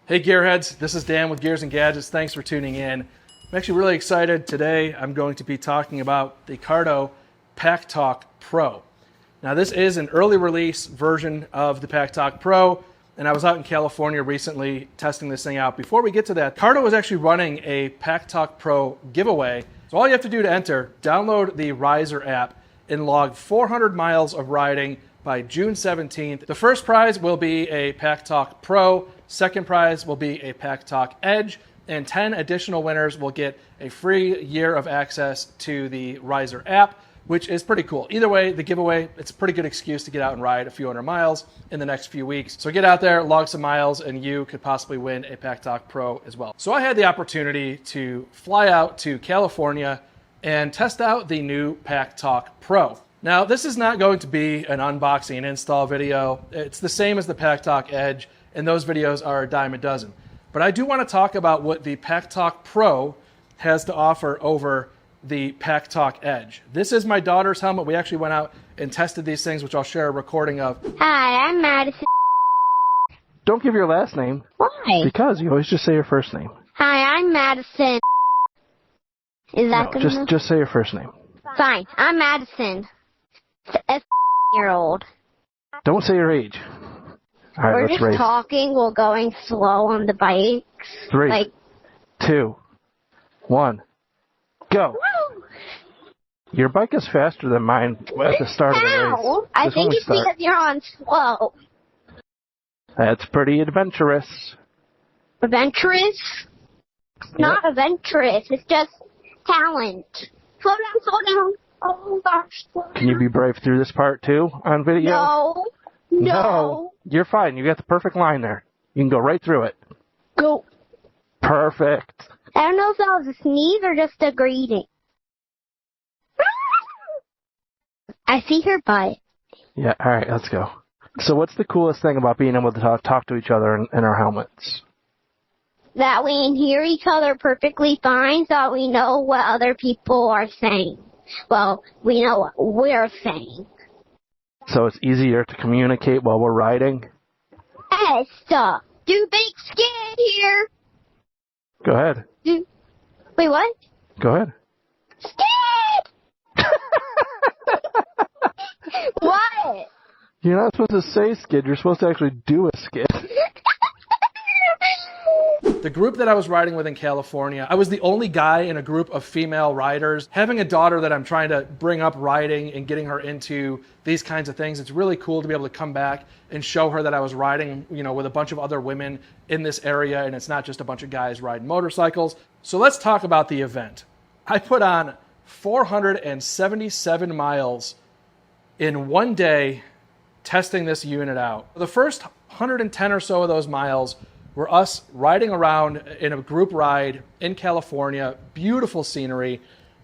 Hey Gearheads, this is Dan with Gears and Gadgets. Thanks for tuning in. I'm actually really excited. Today I'm going to be talking about the Cardo Packtalk Pro. Now this is an early release version of the Packtalk Pro, and I was out in California recently testing this thing out. Before we get to that, Cardo was actually running a Packtalk Pro giveaway. So all you have to do to enter, download the Riser app and log 400 miles of riding by June 17th. The first prize will be a Packtalk Pro. Second prize will be a Packtalk Edge, and 10 additional winners will get a free year of access to the Riser app, which is pretty cool. Either way, the giveaway, it's a pretty good excuse to get out and ride a few hundred miles in the next few weeks. So get out there, log some miles, and you could possibly win a Packtalk Pro as well. So I had the opportunity to fly out to California and test out the new Packtalk Pro. Now, this is not going to be an unboxing and install video. It's the same as the Packtalk Edge, and those videos are a dime a dozen. But I do want to talk about what the Packtalk Pro has to offer over the Packtalk Edge. This is my daughter's helmet. We actually went out and tested these things, which I'll share a recording of. Hi, I'm Madison. Don't give your last name. Why? Because you always just say your first name. Hi, I'm Madison. Is that No, good? just say your first name. Fine, I'm Madison. A year-old. Don't say your age. All right, We're let's just race. talking. We're going slow on the bikes. 3, Like, 2, 1, go. woo! Your bike is faster than mine at the start of the Ow! race. I Just when think we it's start. because you're on slow. That's pretty adventurous. Adventurous? It's not adventurous. It's just talent. Slow down, slow down. Oh gosh. Slow down. Can you be brave through this part too on video? No. No. You're fine. You got the perfect line there. You can go right through it. Go. Perfect. I don't know if that was a sneeze or just a greeting. I see her butt. Yeah, all right, let's go. So what's the coolest thing about being able to talk to each other in our helmets? That we can hear each other perfectly fine, so we know what other people are saying. Well, we know what we're saying. So it's easier to communicate while we're riding? Yes, do big skid here. Go ahead. Wait, what? Go ahead. Skid! What? You're not supposed to say skid. You're supposed to actually do a skid. The group that I was riding with in California, I was the only guy in a group of female riders. Having a daughter that I'm trying to bring up riding and getting her into these kinds of things, it's really cool to be able to come back and show her that I was riding, with a bunch of other women in this area, and it's not just a bunch of guys riding motorcycles. So let's talk about the event. I put on 477 miles in one day testing this unit out. The first 110 or so of those miles were us riding around in a group ride in California, beautiful scenery,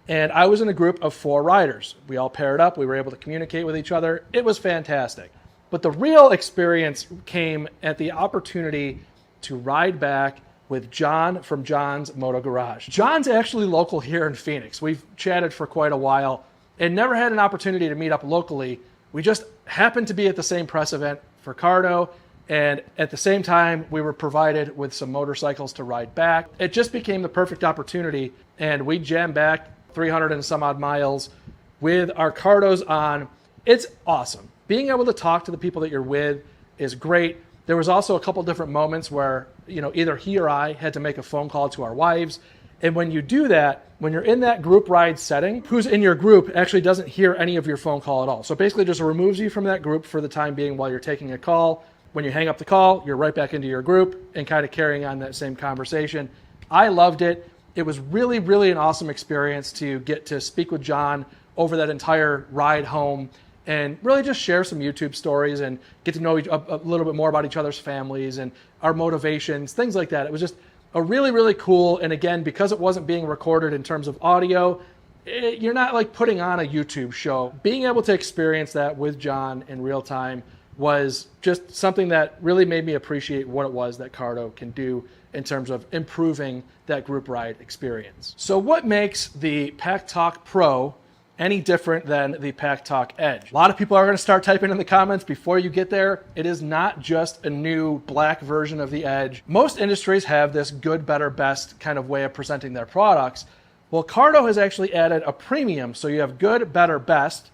and I was in a group of 4 riders. We all paired up, we were able to communicate with each other. It was fantastic. But the real experience came at the opportunity to ride back with John from John's Moto Garage. John's actually local here in Phoenix. We've chatted for quite a while and never had an opportunity to meet up locally. We just happened to be at the same press event for Cardo, and at the same time, we were provided with some motorcycles to ride back. It just became the perfect opportunity, and we jammed back 300 and some odd miles with our Cardos on. It's awesome. Being able to talk to the people that you're with is great. There was also a couple different moments where, either he or I had to make a phone call to our wives. And when you do that, when you're in that group ride setting, who's in your group actually doesn't hear any of your phone call at all. So basically just removes you from that group for the time being while you're taking a call. When you hang up the call, you're right back into your group and kind of carrying on that same conversation. I loved it. It was really, really an awesome experience to get to speak with John over that entire ride home and really just share some YouTube stories and get to know a little bit more about each other's families and our motivations, things like that. It was just a really, really cool, and again, because it wasn't being recorded in terms of audio, you're not like putting on a YouTube show. Being able to experience that with John in real time was just something that really made me appreciate what it was that Cardo can do in terms of improving that group ride experience. So what makes the Packtalk Pro any different than the Packtalk Edge. A lot of people are going to start typing in the comments before you get there. It is not just a new black version of the Edge. Most industries have this good, better, best kind of way of presenting their products. Well, Cardo has actually added a premium. So you have good, better, best,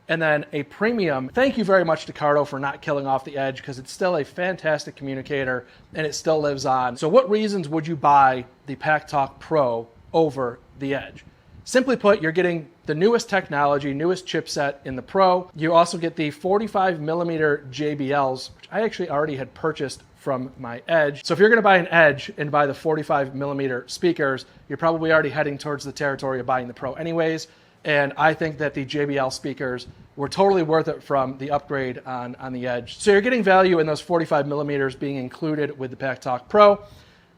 and then a premium. Thank you very much to Cardo for not killing off the Edge, because it's still a fantastic communicator and it still lives on. So what reasons would you buy the Packtalk Pro over the Edge? Simply put, you're getting the newest technology, newest chipset in the Pro. You also get the 45mm JBLs, which I actually already had purchased from my Edge. So if you're going to buy an Edge and buy the 45mm speakers, you're probably already heading towards the territory of buying the Pro anyways. And I think that the JBL speakers were totally worth it from the upgrade on the Edge. So you're getting value in those 45mm being included with the Packtalk Pro.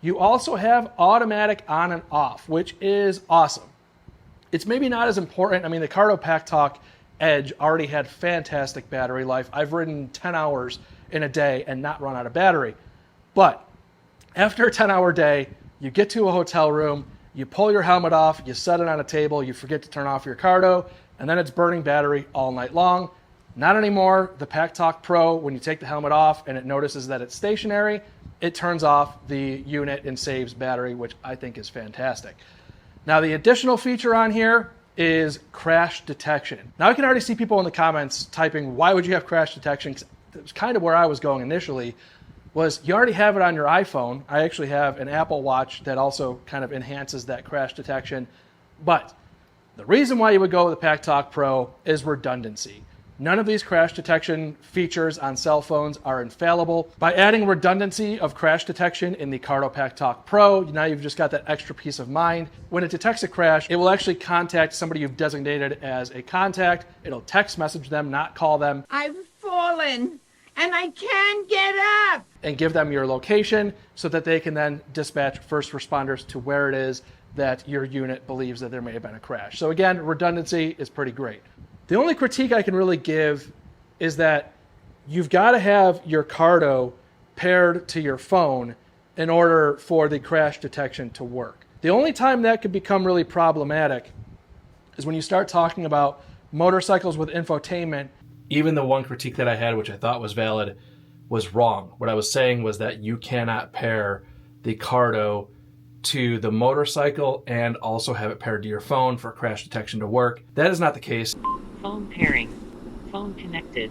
You also have automatic on and off, which is awesome. It's maybe not as important. I mean, the Cardo Packtalk Edge already had fantastic battery life. I've ridden 10 hours in a day and not run out of battery. But after a 10-hour day, you get to a hotel room, you pull your helmet off, you set it on a table, you forget to turn off your Cardo, and then it's burning battery all night long. Not anymore. The Packtalk Pro, when you take the helmet off and it notices that it's stationary, it turns off the unit and saves battery, which I think is fantastic. Now, the additional feature on here is crash detection. Now, I can already see people in the comments typing, why would you have crash detection? 'Cause it was kind of where I was going initially, was you already have it on your iPhone. I actually have an Apple Watch that also kind of enhances that crash detection. But the reason why you would go with the Packtalk Pro is redundancy. None of these crash detection features on cell phones are infallible. By adding redundancy of crash detection in the Cardo Packtalk Pro, now you've just got that extra peace of mind. When it detects a crash, it will actually contact somebody you've designated as a contact. It'll text message them, not call them. I've fallen and I can't get up. And give them your location so that they can then dispatch first responders to where it is that your unit believes that there may have been a crash. So again, redundancy is pretty great. The only critique I can really give is that you've got to have your Cardo paired to your phone in order for the crash detection to work. The only time that could become really problematic is when you start talking about motorcycles with infotainment. Even the one critique that I had, which I thought was valid, was wrong. What I was saying was that you cannot pair the Cardo to the motorcycle and also have it paired to your phone for crash detection to work. That is not the case. Phone pairing. Phone connected.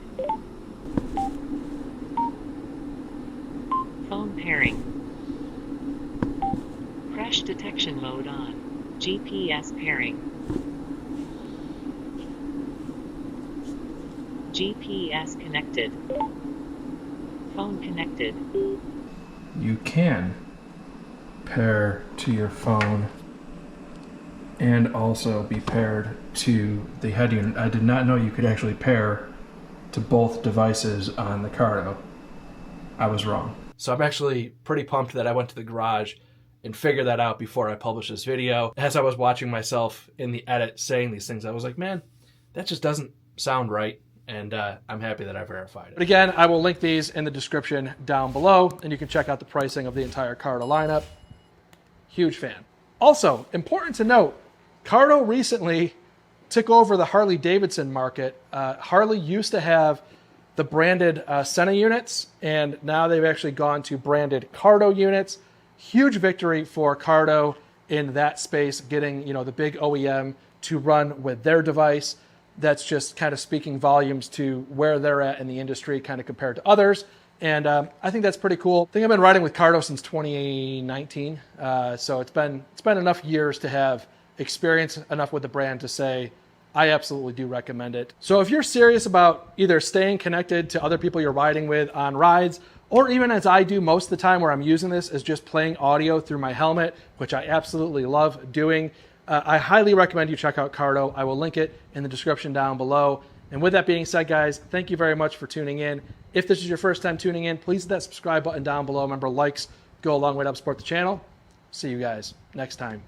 Phone pairing. Crash detection mode on. GPS pairing. GPS connected. Phone connected. You can pair to your phone and also be paired to the head unit. I did not know you could actually pair to both devices on the Cardo. I was wrong. So I'm actually pretty pumped that I went to the garage and figured that out before I published this video. As I was watching myself in the edit saying these things, I was like, man, that just doesn't sound right. And I'm happy that I verified it. But again, I will link these in the description down below, and you can check out the pricing of the entire Cardo lineup. Huge fan. Also, important to note, Cardo recently took over the Harley-Davidson market. Harley used to have the branded Senna units, and now they've actually gone to branded Cardo units. Huge victory for Cardo in that space, getting the big OEM to run with their device. That's just kind of speaking volumes to where they're at in the industry kind of compared to others. And I think that's pretty cool. I think I've been riding with Cardo since 2019. So it's been enough years to have experience enough with the brand to say, I absolutely do recommend it. So if you're serious about either staying connected to other people you're riding with on rides, or even as I do most of the time where I'm using this is just playing audio through my helmet, which I absolutely love doing, I highly recommend you check out Cardo. I will link it in the description down below. And with that being said, guys, thank you very much for tuning in. If this is your first time tuning in, please hit that subscribe button down below. Remember, likes go a long way to help support the channel. See you guys next time.